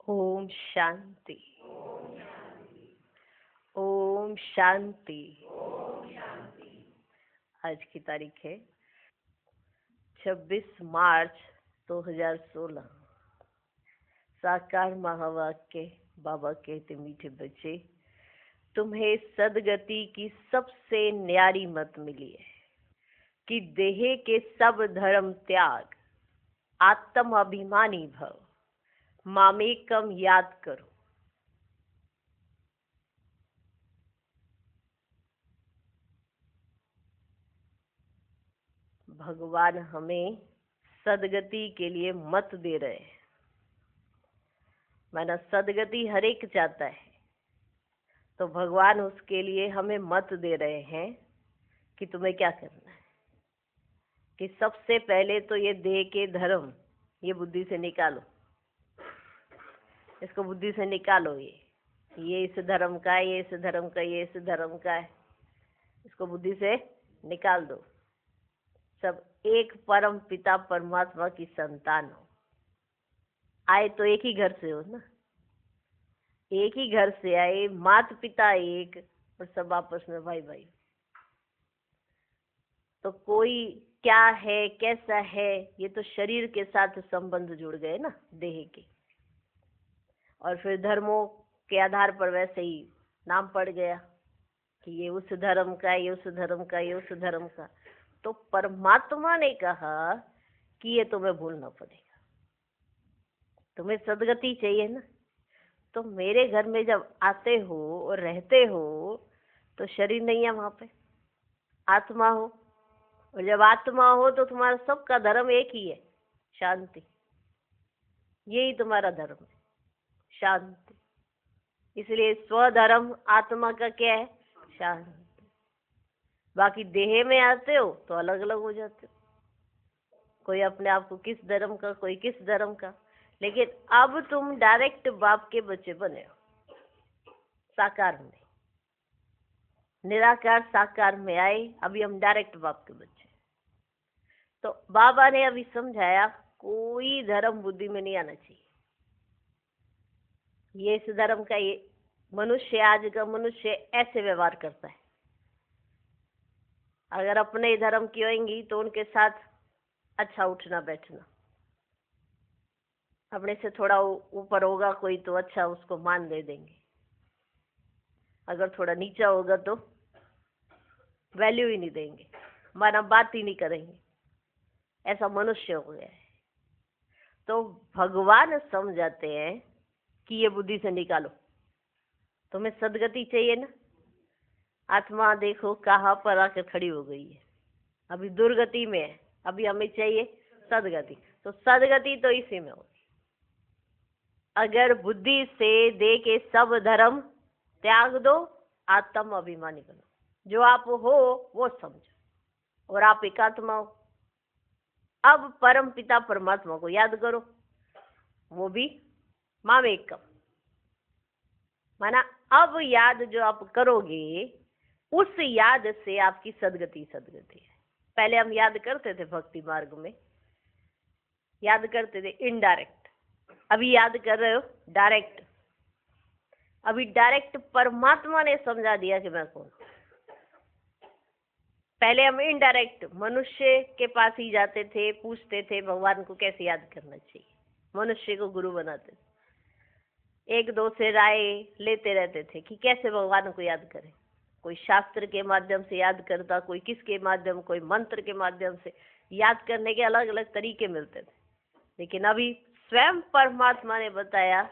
ओम शांति। ओम शांति। आज की तारीख है 26 मार्च 2016। साकार महावाक्य बाबा कहते, मीठे बच्चे, तुम्हें सदगति की सबसे न्यारी मत मिली है कि देह के सब धर्म त्याग, आत्म अभिमानी भव, मामेकम याद करो। भगवान हमें सदगति के लिए मत दे रहे हैं। माना सदगति हर एक चाहता है, तो भगवान उसके लिए हमें मत दे रहे हैं कि तुम्हें क्या करना है। कि सबसे पहले तो ये देह के धर्म, ये बुद्धि से निकालो, इसको बुद्धि से निकालो। ये इस धर्म का है, ये इस धर्म का, ये इस धर्म का है, इसको बुद्धि से निकाल दो। सब एक परम पिता परमात्मा की संतान हो। आए तो एक ही घर से हो ना, एक ही घर से आए, माता पिता एक, और सब आपस में भाई भाई। तो कोई क्या है, कैसा है, ये तो शरीर के साथ संबंध जुड़ गए ना, देह के। और फिर धर्मों के आधार पर वैसे ही नाम पड़ गया कि ये उस धर्म का, ये उस धर्म का, ये उस धर्म का। तो परमात्मा ने कहा कि ये तुम्हें भूलना पड़ेगा, तुम्हें सदगति चाहिए ना। तो मेरे घर में जब आते हो और रहते हो तो शरीर नहीं है, वहां पे आत्मा हो। और जब आत्मा हो तो तुम्हारा सबका धर्म एक ही है, शांति। यही तुम्हारा धर्म है, शांति। इसलिए स्वधर्म आत्मा का क्या है? शांति। बाकी देह में आते हो तो अलग अलग हो जाते हो, कोई अपने आप को किस धर्म का, कोई किस धर्म का। लेकिन अब तुम डायरेक्ट बाप के बच्चे बने हो, साकार में। निराकार साकार में आए, अभी हम डायरेक्ट बाप के बच्चे। तो बाबा ने अभी समझाया, कोई धर्म बुद्धि में नहीं आना चाहिए। ये इस धर्म का, ये मनुष्य, आज का मनुष्य ऐसे व्यवहार करता है। अगर अपने धर्म की होंगी तो उनके साथ अच्छा उठना बैठना, अपने से थोड़ा ऊपर होगा कोई तो अच्छा उसको मान दे देंगे, अगर थोड़ा नीचा होगा तो वैल्यू ही नहीं देंगे, माना बात ही नहीं करेंगे। ऐसा मनुष्य हो गया है। तो भगवान समझाते हैं कि ये बुद्धि से निकालो, तुम्हें सदगति चाहिए ना। आत्मा देखो कहाँ पर आकर खड़ी हो गई है, अभी दुर्गति में है, अभी हमें चाहिए सदगति। तो सदगति तो इसी में होगी। अगर बुद्धि से दे के सब धर्म त्याग दो, आत्म अभिमानी बनो, जो आप हो वो समझो, और आप एक आत्मा हो। अब परम पिता परमात्मा को याद करो, वो भी मामेकम। माना अब याद जो आप करोगे, उस याद से आपकी सदगति सदगति है। पहले हम याद करते थे भक्ति मार्ग में, याद करते थे इनडायरेक्ट, अभी याद कर रहे हो डायरेक्ट। अभी डायरेक्ट परमात्मा ने समझा दिया कि मैं कौन। पहले हम इनडायरेक्ट मनुष्य के पास ही जाते थे, पूछते थे भगवान को कैसे याद करना चाहिए, मनुष्य को गुरु बनाते थे, एक दो से राय लेते रहते थे कि कैसे भगवान को याद करें। कोई शास्त्र के माध्यम से याद करता, कोई किसके माध्यम, कोई मंत्र के माध्यम से। याद करने के अलग अलग तरीके मिलते थे। लेकिन अभी स्वयं परमात्मा ने बताया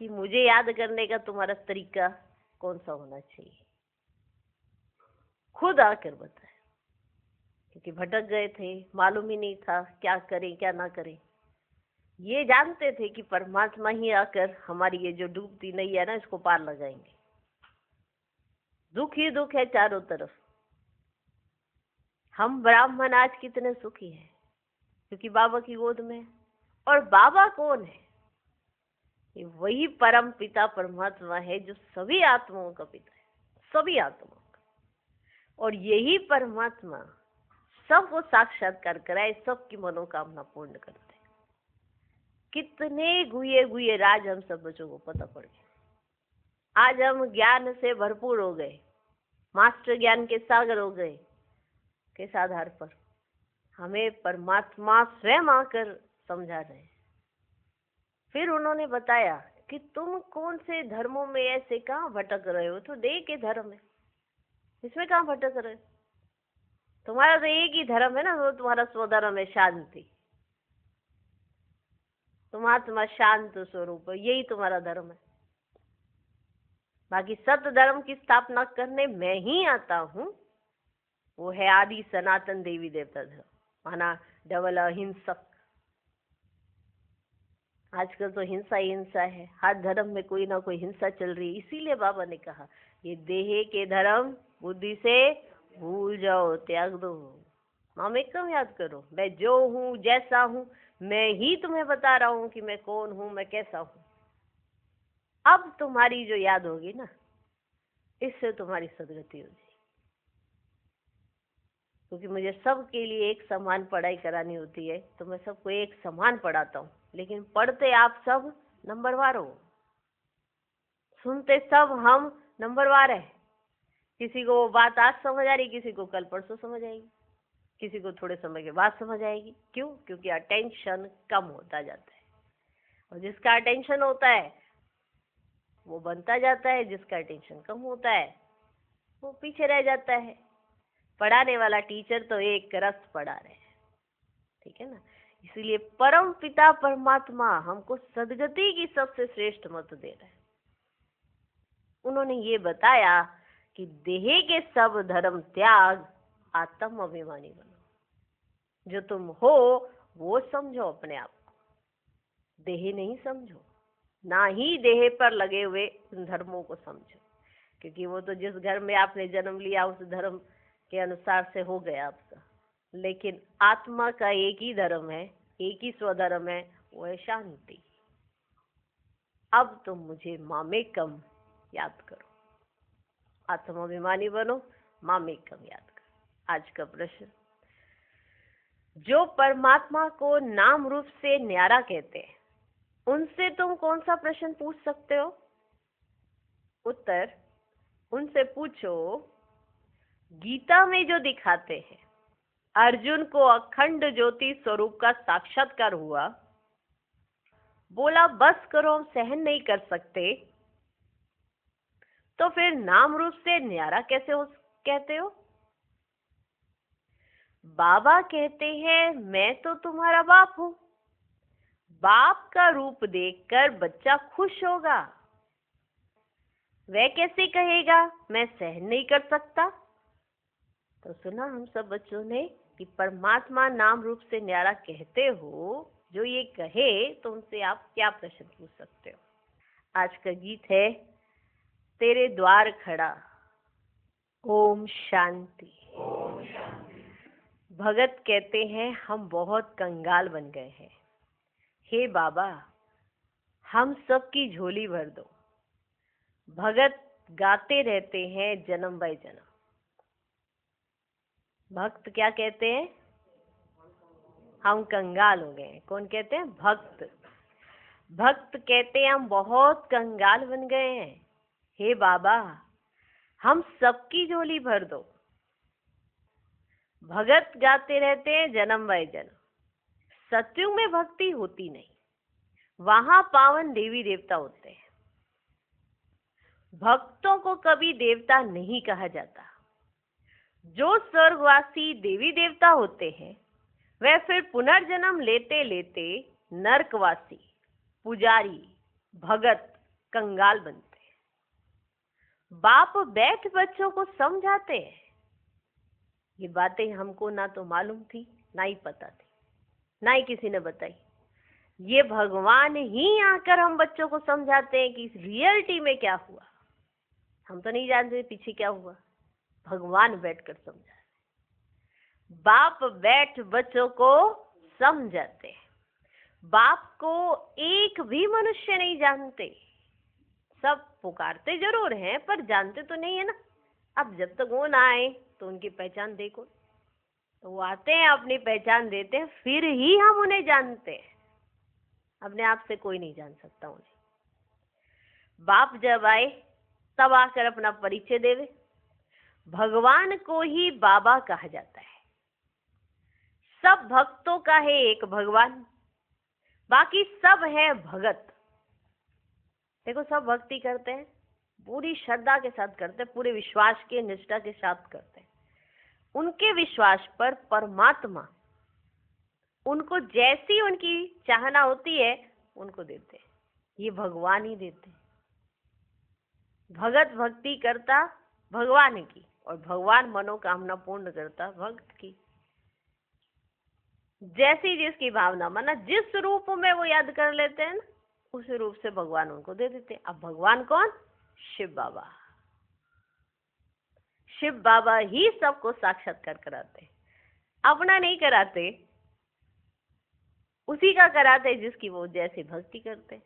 कि मुझे याद करने का तुम्हारा तरीका कौन सा होना चाहिए, खुद आकर बताया। क्योंकि भटक गए थे, मालूम ही नहीं था क्या करें क्या ना करें। ये जानते थे कि परमात्मा ही आकर हमारी ये जो डूबती नैया है ना, इसको पार लगाएंगे। दुख ही दुख है चारों तरफ। हम ब्राह्मण आज कितने सुखी हैं, क्योंकि बाबा की गोद में है। और बाबा कौन है? ये वही परम पिता परमात्मा है जो सभी आत्माओं का पिता है, सभी आत्माओं का। और यही परमात्मा सबको साक्षात्कार कराए, सबकी मनोकामना पूर्ण करते हैं। कितने गुए गुए राज हम सब बच्चों को पता पड़ गए। आज हम ज्ञान से भरपूर हो गए, मास्टर ज्ञान के सागर हो गए। किस आधार पर? हमें परमात्मा स्वयं आकर समझा रहे हैं। फिर उन्होंने बताया कि तुम कौन से धर्मों में ऐसे कहाँ भटक रहे हो, तो देह के धर्म है, इसमें कहाँ भटक रहे हो? तुम्हारा तो एक ही धर्म है ना, वो तुम्हारा स्वधर्म है शांति। तुम आत्मा शांत स्वरूप है, यही तुम्हारा धर्म है। बाकी सत्य धर्म की स्थापना करने मैं ही आता हूँ, वो है आदि सनातन देवी देवता धर्म, माना डबल अहिंसक। आजकल तो हिंसा ही हिंसा है, हर धर्म में कोई ना कोई हिंसा चल रही है। इसीलिए बाबा ने कहा ये देह के धर्म बुद्धि से भूल जाओ, त्याग दो, मामेकम याद करो। मैं जो हूँ, जैसा हूँ, मैं ही तुम्हें बता रहा हूँ कि मैं कौन हूँ, मैं कैसा हूँ। अब तुम्हारी जो याद होगी ना, इससे तुम्हारी सदगति हो जाएगी। क्योंकि मुझे सबके लिए एक समान पढ़ाई करानी होती है, तो मैं सबको एक समान पढ़ाता हूँ, लेकिन पढ़ते आप सब नंबरवार हो, सुनते सब हम नंबरवार है। किसी को वो बात आज समझ आ रही, किसी को कल परसों समझ आएगी, किसी को थोड़े समय के बाद समझ आएगी। क्यों? क्योंकि अटेंशन कम होता जाता है, और जिसका अटेंशन होता है वो बनता जाता है, जिसका अटेंशन कम होता है वो पीछे रह जाता है। पढ़ाने वाला टीचर तो एक रस पढ़ा रहे हैं, ठीक है ना। इसीलिए परम पिता परमात्मा हमको सदगति की सबसे श्रेष्ठ मत दे रहे हैं। उन्होंने ये बताया कि देह के सब धर्म त्याग, आत्म अभिमानी बनो। जो तुम हो वो समझो अपने आप को, देह नहीं समझो, ना ही देह पर लगे हुए धर्मों को समझो। क्योंकि वो तो जिस घर में आपने जन्म लिया उस धर्म के अनुसार से हो गया आपका, लेकिन आत्मा का एक ही धर्म है, एक ही स्वधर्म है, वो है शांति। अब तुम मुझे मामेकम याद करो, आत्माभिमानी बनो, मामेकम याद करो। आज का प्रश्न, जो परमात्मा को नाम रूप से न्यारा कहते हैं, उनसे तुम कौन सा प्रश्न पूछ सकते हो? उत्तर, उनसे पूछो, गीता में जो दिखाते हैं अर्जुन को अखंड ज्योति स्वरूप का साक्षात्कार हुआ, बोला बस करो हम सहन नहीं कर सकते, तो फिर नाम रूप से न्यारा कैसे हो कहते हो? बाबा कहते हैं मैं तो तुम्हारा बाप हूं, बाप का रूप देखकर बच्चा खुश होगा, वह कैसे कहेगा मैं सहन नहीं कर सकता? तो सुना हम सब बच्चों ने कि परमात्मा नाम रूप से न्यारा कहते हो, जो ये कहे तो उनसे आप क्या प्रश्न पूछ सकते हो? आज का गीत है तेरे द्वार खड़ा, ओम शांति। भगत कहते हैं हम बहुत कंगाल बन गए हैं, हे बाबा हम सबकी झोली भर दो। भगत गाते रहते हैं जन्म बाय जन्म। भक्त क्या कहते हैं? हम कंगाल हो गए। कौन कहते हैं? भक्त। भक्त कहते हैं हम बहुत कंगाल बन गए हैं, हे बाबा हम सबकी झोली भर दो। भगत गाते रहते हैं जन्म बाय जन्म। सत्युग में भक्ति होती नहीं, वहां पावन देवी देवता होते हैं। भक्तों को कभी देवता नहीं कहा जाता। जो स्वर्गवासी देवी देवता होते हैं वह फिर पुनर्जन्म लेते लेते नरकवासी, पुजारी, भगत, कंगाल बनते हैं। बाप बैठ बच्चों को समझाते हैं। ये बातें हमको ना तो मालूम थी, ना ही पता थी, ना ही किसी ने बताई। ये भगवान ही आकर हम बच्चों को समझाते हैं कि रियलिटी में क्या हुआ। हम तो नहीं जानते पीछे क्या हुआ, भगवान बैठकर समझा। बाप बैठ बच्चों को समझाते हैं। बाप को एक भी मनुष्य नहीं जानते, सब पुकारते जरूर हैं पर जानते तो नहीं है ना। अब जब तक वो ना आए तो उनकी पहचान देखो, तो वो आते हैं अपनी पहचान देते हैं, फिर ही हम उन्हें जानते हैं। अपने आप से कोई नहीं जान सकता उन्हें। बाप जब आए तब आकर अपना परिचय देवे। भगवान को ही बाबा कहा जाता है। सब भक्तों का है एक भगवान, बाकी सब है भगत। देखो, सब भक्ति करते हैं, पूरी श्रद्धा के साथ करते हैं, पूरे विश्वास के निष्ठा के साथ करते हैं। उनके विश्वास पर परमात्मा उनको जैसी उनकी चाहना होती है उनको देते हैं। ये भगवान ही देते हैं। भगत भक्ति करता भगवान की, और भगवान मनोकामना पूर्ण करता भक्त की। जैसी जिसकी भावना, माना जिस रूप में वो याद कर लेते हैं ना, उस रूप से भगवान उनको दे देते हैं। अब भगवान कौन? शिव बाबा। शिव बाबा ही सबको साक्षात्कार कराते हैं, अपना नहीं कराते, उसी का कराते जिसकी वो जैसी भक्ति करते हैं।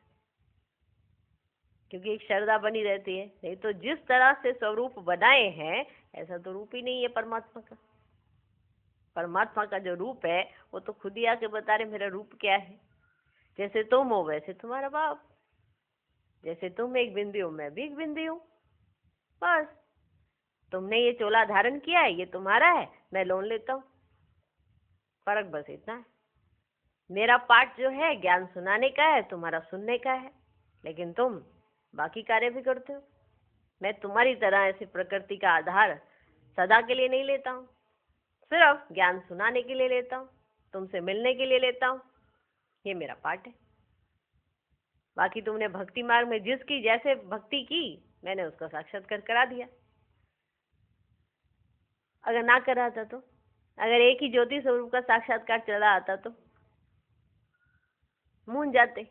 क्योंकि एक श्रद्धा बनी रहती है। नहीं तो जिस तरह से स्वरूप बनाए हैं ऐसा तो रूप ही नहीं है परमात्मा का। परमात्मा का जो रूप है वो तो खुद ही आके बता रहे मेरा रूप क्या है। जैसे तुम हो वैसे तुम्हारा बाप, जैसे तुम एक बिंदी हो मैं भी एक बिंदी हूँ। बस तुमने ये चोला धारण किया है, ये तुम्हारा है, मैं लोन लेता हूँ। फर्क बस इतना है। मेरा पार्ट जो है ज्ञान सुनाने का है, तुम्हारा सुनने का है, लेकिन तुम बाकी कार्य भी करते हो। मैं तुम्हारी तरह ऐसे प्रकृति का आधार सदा के लिए नहीं लेता हूँ, सिर्फ ज्ञान सुनाने के लिए लेता हूँ, तुमसे मिलने के लिए लेता हूँ। ये मेरा पार्ट है। बाकी तुमने भक्ति मार्ग में जिसकी जैसे भक्ति की, मैंने उसका साक्षात्कार करा दिया। अगर ना कराता तो, अगर एक ही ज्योति स्वरूप का साक्षात्कार चला आता तो मूंझ जाते।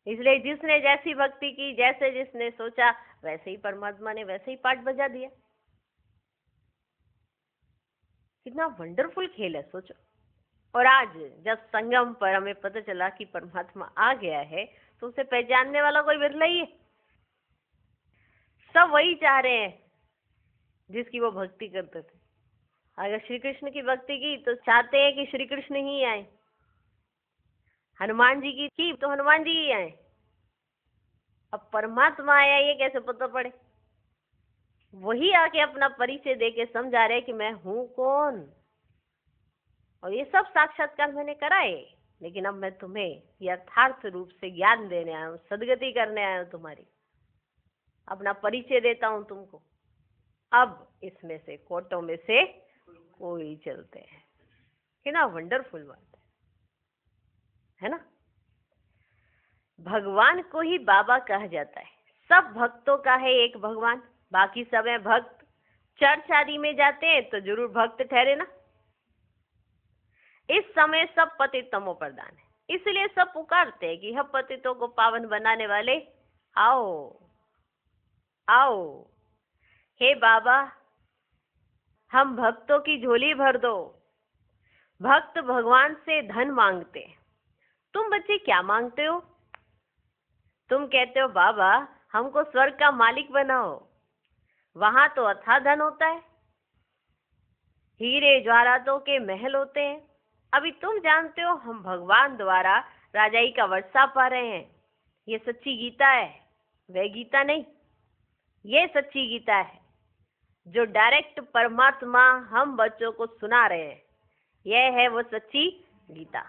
इसलिए जिसने जैसी भक्ति की, जैसे जिसने सोचा, वैसे ही परमात्मा ने वैसे ही पाठ बजा दिया। कितना वंडरफुल खेल है, सोचो। और आज जब संगम पर हमें पता चला कि परमात्मा आ गया है, तो उसे पहचानने वाला कोई बिरला ही है। सब वही चाह रहे हैं जिसकी वो भक्ति करते थे। अगर श्री कृष्ण की भक्ति की तो चाहते हैं कि श्री कृष्ण ही आए। हनुमान जी की तो हनुमान जी ही आए। अब परमात्मा आया ये कैसे पता पड़े? वही आके अपना परिचय देके समझा रहे कि मैं हूं कौन। और ये सब साक्षात्कार मैंने कराए, लेकिन अब मैं तुम्हें यथार्थ रूप से ज्ञान देने आया हूँ, सदगति करने आया हूँ तुम्हारी। अपना परिचय देता हूँ तुमको। अब इसमें से कोटों में से कोई चलते हैं। कितना वंडरफुल बात है ना? भगवान को ही बाबा कहा जाता है। सब भक्तों का है एक भगवान, बाकी सब है भक्त। चर्च आदि में जाते हैं तो जरूर भक्त ठहरे ना। इस समय सब पतित तमो प्रधान है, इसलिए सब पुकारते हैं कि हम पतितों को पावन बनाने वाले आओ आओ। हे बाबा, हम भक्तों की झोली भर दो। भक्त भगवान से धन मांगते हैं। तुम बच्चे क्या मांगते हो? तुम कहते हो बाबा हमको स्वर्ग का मालिक बनाओ, वहां तो अथाह धन होता है, हीरे जवाहरातों के महल होते हैं। अभी तुम जानते हो हम भगवान द्वारा राजाई का वर्षा पा रहे हैं। ये सच्ची गीता है, वह गीता नहीं। ये सच्ची गीता है जो डायरेक्ट परमात्मा हम बच्चों को सुना रहे हैं। यह है वो सच्ची गीता,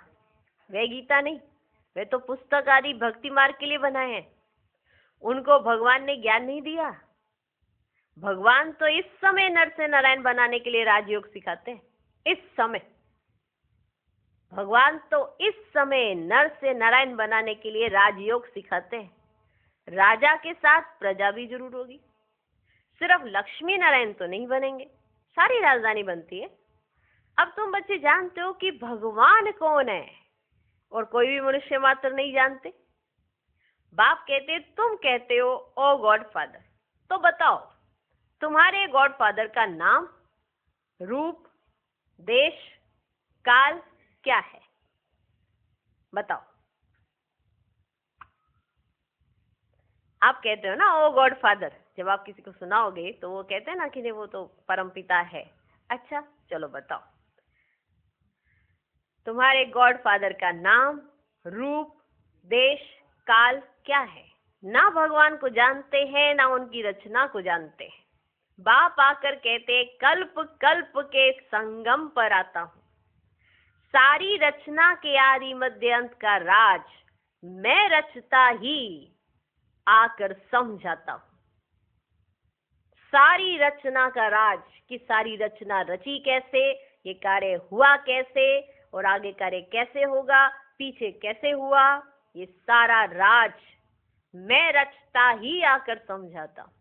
वह गीता नहीं। वे तो पुस्तक आदि भक्ति मार्ग के लिए बनाए हैं। उनको भगवान ने ज्ञान नहीं दिया। भगवान तो इस समय नर से नारायण बनाने के लिए राजयोग सिखाते हैं। इस समय भगवान तो इस समय नर से नारायण बनाने के लिए राजयोग सिखाते हैं। राजा के साथ प्रजा भी जरूर होगी। सिर्फ लक्ष्मी नारायण तो नहीं बनेंगे, सारी राजधानी बनती है। अब तुम बच्चे जानते हो कि भगवान कौन है, और कोई भी मनुष्य मात्र नहीं जानते। बाप कहते, तुम कहते हो ओ गॉड फादर, तो बताओ तुम्हारे गॉड फादर का नाम, रूप, देश, काल क्या है? बताओ। आप कहते हो ना ओ गॉड फादर, जब आप किसी को सुनाओगे तो वो कहते हैं ना कि वो तो परमपिता है। अच्छा चलो बताओ, तुम्हारे गॉड फादर का नाम, रूप, देश, काल क्या है, ना भगवान को जानते हैं ना उनकी रचना को जानते हैं। बाप आकर कहते कल्प कल्प के संगम पर आता हूं, सारी रचना के आदि मध्य अंत का राज मैं रचता ही आकर समझाता हूं। सारी रचना का राज, कि सारी रचना रची कैसे, ये कार्य हुआ कैसे और आगे कार्य कैसे होगा, पीछे कैसे हुआ, ये सारा राज मैं रचता ही आकर समझाता हूं।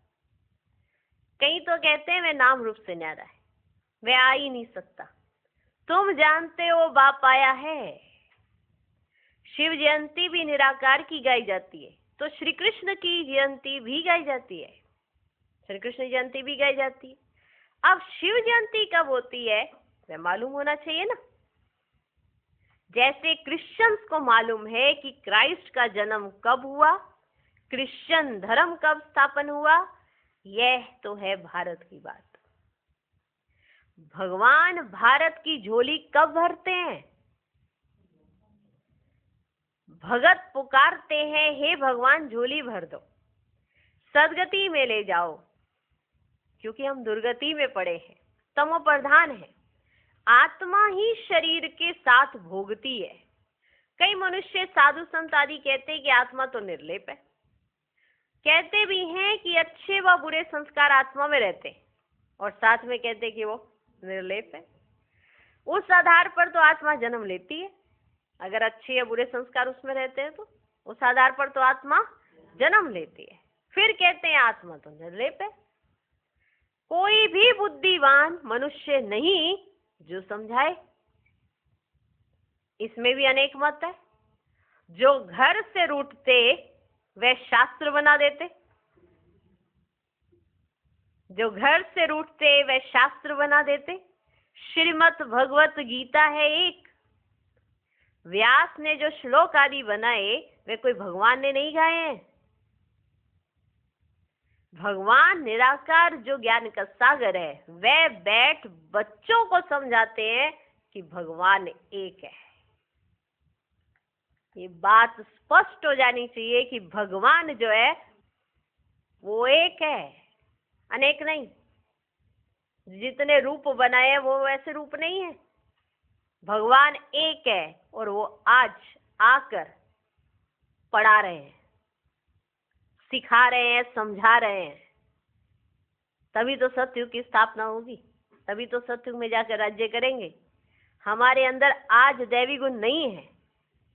कई तो कहते हैं मैं नाम रूप से न्यारा है, मैं आ ही नहीं सकता। तुम जानते हो बाप आया है। शिव जयंती भी निराकार की गाई जाती है, तो श्री कृष्ण की जयंती भी गाई जाती है, श्री कृष्ण जयंती भी गाई जाती है। अब शिव जयंती कब होती है वह मालूम होना चाहिए ना। जैसे क्रिश्चियंस को मालूम है कि क्राइस्ट का जन्म कब हुआ, क्रिश्चियन धर्म कब स्थापन हुआ, यह तो है भारत की बात। भगवान भारत की झोली कब भरते हैं? भगत पुकारते हैं हे भगवान झोली भर दो, सदगति में ले जाओ, क्योंकि हम दुर्गति में पड़े हैं, तमो प्रधान है। आत्मा ही शरीर के साथ भोगती है। कई मनुष्य साधु संत आदि कहते हैं कि आत्मा तो निर्लेप है, कहते भी हैं कि अच्छे व बुरे संस्कार आत्मा में रहते हैं, और साथ में कहते हैं कि वो निर्लेप है। उस आधार पर तो आत्मा जन्म लेती है, अगर अच्छे या बुरे संस्कार उसमें रहते हैं तो उस आधार पर तो आत्मा जन्म लेती है। फिर कहते हैं आत्मा तो निर्लेप है। कोई भी बुद्धिवान मनुष्य नहीं जो समझाए। इसमें भी अनेक मत है। जो घर से रूठते वह शास्त्र बना देते, जो घर से रूठते वह शास्त्र बना देते। श्रीमद् भगवत गीता है एक, व्यास ने जो श्लोक आदि बनाए वे कोई भगवान ने नहीं गाए हैं। भगवान निराकार जो ज्ञान का सागर है वह बैठ बच्चों को समझाते हैं कि भगवान एक है। ये बात स्पष्ट हो जानी चाहिए कि भगवान जो है वो एक है, अनेक नहीं। जितने रूप बनाए वो वैसे रूप नहीं है। भगवान एक है और वो आज आकर पढ़ा रहे हैं, सिखा रहे हैं, समझा रहे हैं। तभी तो सतयुग की स्थापना होगी, तभी तो सतयुग में जाकर राज्य करेंगे। हमारे अंदर आज दैवी गुण नहीं है,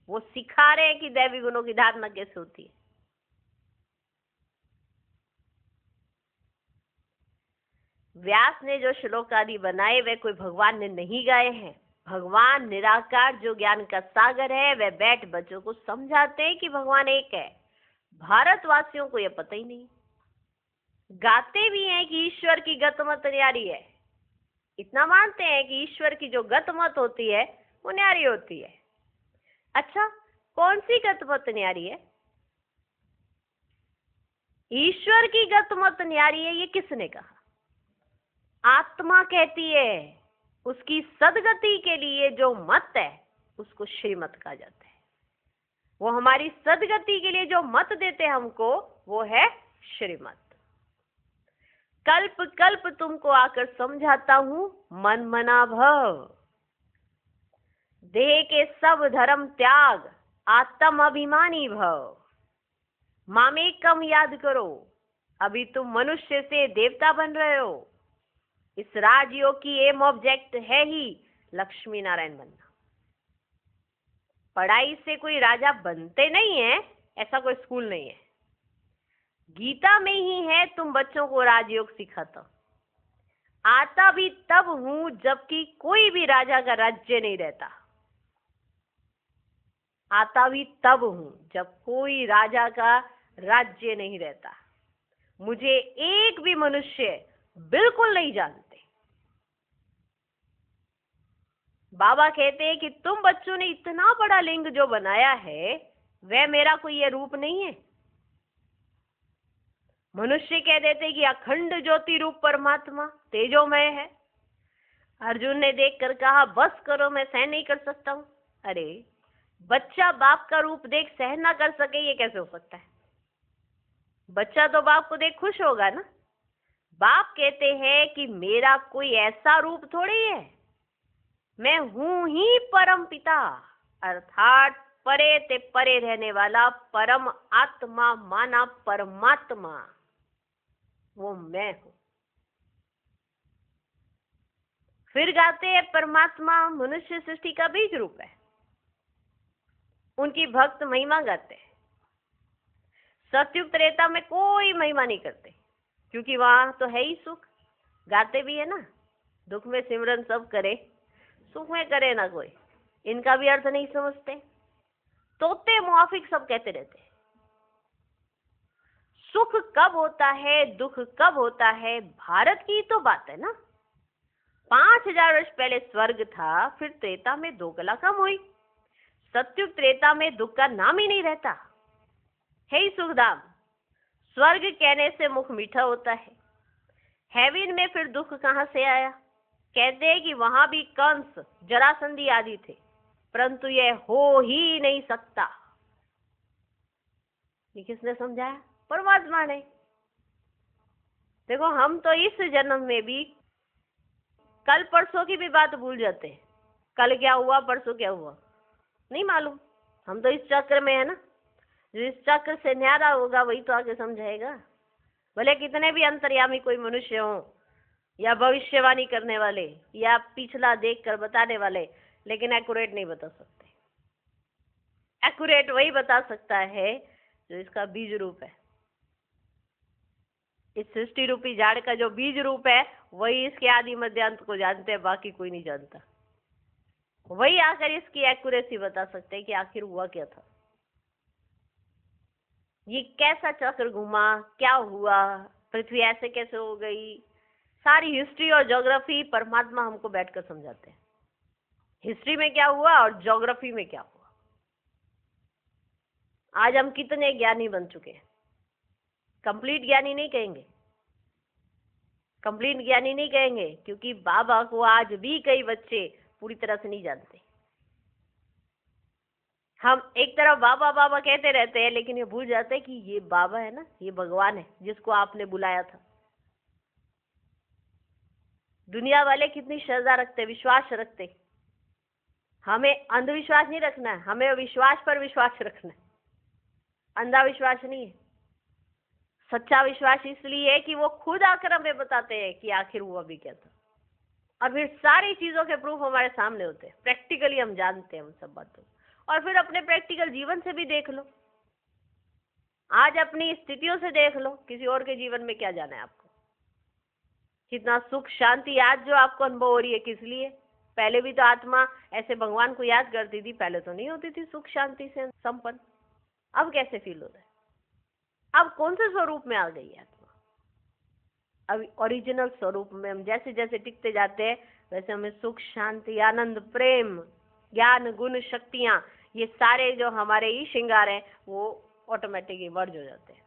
वो सिखा रहे हैं कि दैवी गुणों की धारणा कैसे होती है। व्यास ने जो श्लोक आदि बनाए वे कोई भगवान ने नहीं गाए हैं। भगवान निराकार जो ज्ञान का सागर है वह बैठ बच्चों को समझाते हैं कि भगवान एक है। भारतवासियों को यह पता ही नहीं। गाते भी हैं कि ईश्वर की गत मत न्यारी है, इतना मानते हैं कि ईश्वर की जो गत मत होती है वो न्यारी होती है। अच्छा, कौन सी गत मत न्यारी है? ईश्वर की गत मत न्यारी है, ये किसने कहा? आत्मा कहती है। उसकी सदगति के लिए जो मत है उसको श्रीमत कहा जाता है। वो हमारी सदगति के लिए जो मत देते हमको वो है श्रीमत। कल्प कल्प तुमको आकर समझाता हूं, मन मना भव। देह के सब धर्म त्याग, आत्म अभिमानी भव। मामेकम याद करो, अभी तुम मनुष्य से देवता बन रहे हो। इस राजयोग की एम ऑब्जेक्ट है ही लक्ष्मी नारायण बनना। पढ़ाई से कोई राजा बनते नहीं है, ऐसा कोई स्कूल नहीं है। गीता में ही है तुम बच्चों को राजयोग सिखाता। आता भी तब हूं जबकि कोई भी राजा का राज्य नहीं रहता। आता भी तब हूं जब कोई राजा का राज्य नहीं रहता। मुझे एक भी मनुष्य बिल्कुल नहीं जानते। बाबा कहते हैं कि तुम बच्चों ने इतना बड़ा लिंग जो बनाया है वह मेरा कोई ये रूप नहीं है। मनुष्य कह देते कि अखंड ज्योति रूप परमात्मा तेजोमय है। अर्जुन ने देखकर कहा बस करो, मैं सहन नहीं कर सकता हूं। अरे बच्चा बाप का रूप देख सहन ना कर सके, ये कैसे हो सकता है? बच्चा तो बाप को देख खुश होगा ना। बाप कहते हैं कि मेरा कोई ऐसा रूप थोड़ी है, मैं हूं ही परम पिता, अर्थात परे ते परे रहने वाला परम आत्मा माना परमात्मा, वो मैं हूं। फिर गाते हैं परमात्मा मनुष्य सृष्टि का बीज रूप है। उनकी भक्त महिमा गाते हैं। सतयुग त्रेता में कोई महिमा नहीं करते, क्योंकि वहां तो है ही सुख। गाते भी है ना, दुख में सिमरन सब करे, सुख में करे ना कोई। इनका भी अर्थ नहीं समझते, तोते मुआफिक सब कहते रहते हैं। सुख कब होता है, दुख कब होता है, भारत की तो बात है ना। 5000 वर्ष पहले स्वर्ग था, फिर त्रेता में 2 कला कम हुई। सतयुग त्रेता में दुख का नाम ही नहीं रहता, है ही सुखधाम। स्वर्ग कहने से मुख मीठा होता है। हेवन में फिर दुख कहां से आया? कहते हैं कि वहां भी कंस जरासंधी आदि थे, परंतु यह हो ही नहीं सकता। ये किसने समझाया? परमात्मा ने। देखो, हम तो इस जन्म में भी कल परसों की भी बात भूल जाते हैं। कल क्या हुआ, परसों क्या हुआ, नहीं मालूम। हम तो इस चक्र में है ना। जो इस चक्र से न्यारा होगा वही तो आगे समझाएगा। भले कितने भी अंतर्यामी कोई मनुष्य हो, या भविष्यवाणी करने वाले, या पिछला देखकर बताने वाले, लेकिन एक्यूरेट नहीं बता सकते। एक्यूरेट वही बता सकता है जो इसका बीज रूप है। इस सृष्टि रूपी झाड़ का जो बीज रूप है, वही इसके आदि मध्यांत को जानते हैं, बाकी कोई नहीं जानता। वही आकर इसकी एक्यूरेसी बता सकते हैं कि आखिर हुआ क्या था, ये कैसा चक्र घुमा, क्या हुआ, पृथ्वी ऐसे कैसे हो गई। सारी हिस्ट्री और ज्योग्राफी परमात्मा हमको बैठकर समझाते हैं। हिस्ट्री में क्या हुआ और ज्योग्राफी में क्या हुआ। आज हम कितने ज्ञानी बन चुके हैं। कंप्लीट ज्ञानी नहीं कहेंगे, कंप्लीट ज्ञानी नहीं कहेंगे, क्योंकि बाबा को आज भी कई बच्चे पूरी तरह से नहीं जानते। हम एक तरफ बाबा बाबा कहते रहते हैं, लेकिन ये भूल जाते हैं कि ये बाबा है ना, ये भगवान है जिसको आपने बुलाया था। दुनिया वाले कितनी श्रद्धा रखते, विश्वास रखते। हमें अंधविश्वास नहीं रखना है, हमें विश्वास पर विश्वास रखना है। अंधा विश्वास नहीं है। सच्चा विश्वास इसलिए है कि वो खुद आकर हमें बताते हैं कि आखिर हुआ भी क्या था, और फिर सारी चीजों के प्रूफ हमारे सामने होते हैं। प्रैक्टिकली हम जानते हैं उन सब बातों, और फिर अपने प्रैक्टिकल जीवन से भी देख लो। आज अपनी स्थितियों से देख लो, किसी और के जीवन में क्या जाना है आपको। कितना सुख शांति आज जो आपको अनुभव हो रही है, किस लिए? पहले भी तो आत्मा ऐसे भगवान को याद करती थी, पहले तो नहीं होती थी सुख शांति से संपन्न। अब कैसे फील होता है? अब कौन से स्वरूप में आ गई है आत्मा? अब ओरिजिनल स्वरूप में हम जैसे जैसे टिकते जाते हैं, वैसे हमें सुख शांति आनंद प्रेम ज्ञान गुण शक्तियां, ये सारे जो हमारे ही श्रृंगार हैं, वो ऑटोमेटिकली वर्ज हो जाते हैं।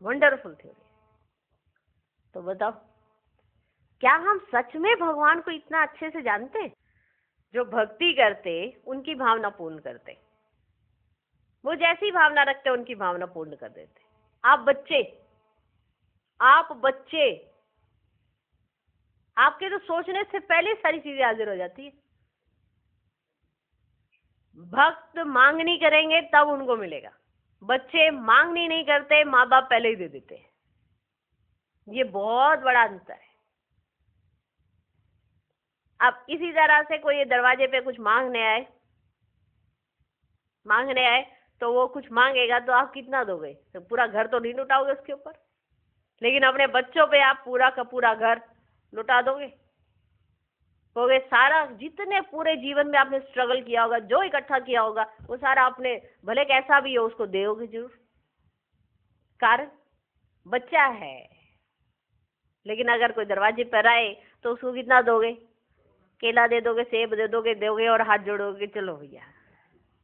Wonderful theory. तो बताओ, क्या हम सच में भगवान को इतना अच्छे से जानते हैं? जो भक्ति करते उनकी भावना पूर्ण करते, वो जैसी भावना रखते उनकी भावना पूर्ण कर देते। आप बच्चे आपके तो सोचने से पहले सारी चीजें हाजिर हो जाती है। भक्त मांगनी करेंगे तब उनको मिलेगा। बच्चे मांगनी नहीं करते, माँ बाप पहले ही दे देते हैं। ये बहुत बड़ा अंतर है। अब इसी तरह से कोई दरवाजे पे कुछ मांगने आए तो वो कुछ मांगेगा तो आप कितना दोगे? तो पूरा घर तो नहीं लुटाओगे उसके ऊपर, लेकिन अपने बच्चों पे आप पूरा का पूरा घर लुटा दोगे। कहोगे सारा जितने पूरे जीवन में आपने स्ट्रगल किया होगा, जो इकट्ठा किया होगा, वो सारा आपने भले कैसा भी हो उसको दोगे जरूर। कारण बच्चा है। लेकिन अगर कोई दरवाजे पर आए तो उसको कितना दोगे? केला दे दोगे, सेब दे दोगे और हाथ जोड़ोगे, चलो भैया।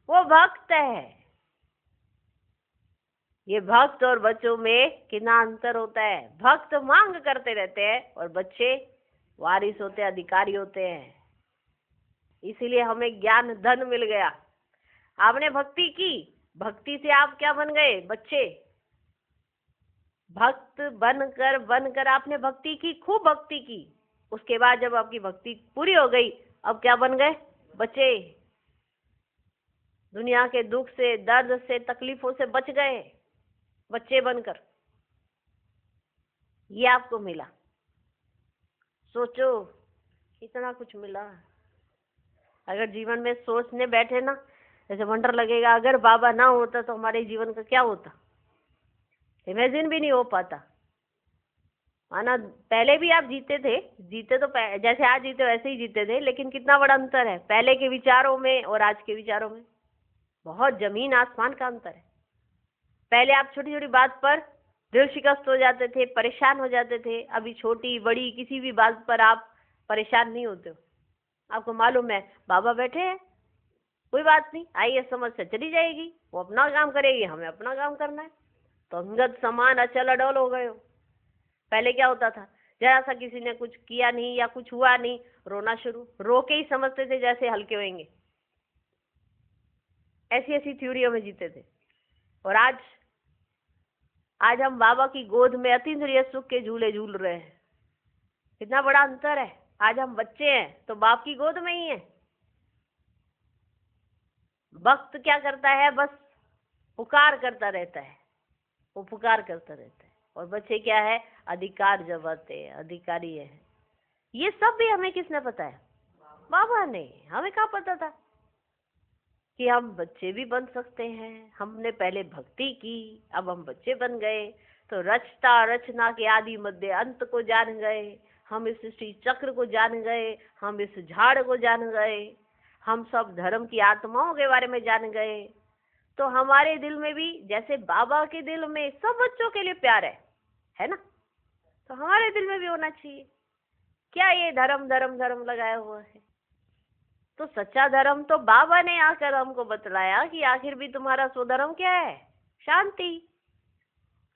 वो भक्त है। ये भक्त और बच्चों में कितना अंतर होता है। भक्त मांग करते रहते हैं और बच्चे वारिस होते हैं, अधिकारी होते हैं। इसीलिए हमें ज्ञान धन मिल गया। आपने भक्ति की, भक्ति से आप क्या बन गए? बच्चे। भक्त बनकर आपने भक्ति की, खूब भक्ति की। उसके बाद जब आपकी भक्ति पूरी हो गई, अब क्या बन गए? बच्चे। दुनिया के दुख से, दर्द से, तकलीफों से बच गए बच्चे बनकर। ये आपको मिला। सोचो कितना कुछ मिला। अगर जीवन में सोचने बैठे ना, जैसे वंडर लगेगा, अगर बाबा ना होता तो हमारे जीवन का क्या होता, इमेजिन भी नहीं हो पाता। माना पहले भी आप जीते तो जैसे आज जीते वैसे ही जीते थे, लेकिन कितना बड़ा अंतर है पहले के विचारों में और आज के विचारों में। बहुत जमीन आसमान का अंतर है। पहले आप छोटी छोटी बात पर दिल शिकस्त हो जाते थे, परेशान हो जाते थे। अभी छोटी बड़ी किसी भी बात पर आप परेशान नहीं होते हो। आपको मालूम है बाबा बैठे हैं, कोई बात नहीं, आइए समस्या चली जाएगी, वो अपना काम करेगी, हमें अपना काम करना है। तो अंगद समान अचल अडोल हो गए हो। पहले क्या होता था, जरा सा किसी ने कुछ किया नहीं या कुछ हुआ नहीं, रोना शुरू, रो के ही समझते थे जैसे हल्के होंगे। ऐसी ऐसी थ्योरियों में जीते थे। और आज हम बाबा की गोद में अतीन्द्रिय सुख के झूले झूल रहे हैं। कितना बड़ा अंतर है। आज हम बच्चे हैं तो बाप की गोद में ही हैं। भक्त क्या करता है? बस पुकार करता रहता है, वो पुकार करता रहता है। और बच्चे क्या है? अधिकार जमाते हैं, अधिकारी है। ये सब भी हमें किसने बताया? बाबा ने। हमें क्या पता था कि हम बच्चे भी बन सकते हैं? हमने पहले भक्ति की, अब हम बच्चे बन गए तो रचता रचना के आदि मध्य अंत को जान गए। हम इस सृष्टि चक्र को जान गए, हम इस झाड़ को जान गए, हम सब धर्म की आत्माओं के बारे में जान गए। तो हमारे दिल में भी जैसे बाबा के दिल में सब बच्चों के लिए प्यार है ना, तो हमारे दिल में भी होना चाहिए। क्या ये धर्म धर्म धर्म लगाया हुआ है? तो सच्चा धर्म तो बाबा ने आकर हमको बतलाया कि आखिर भी तुम्हारा स्वधर्म क्या है? शांति।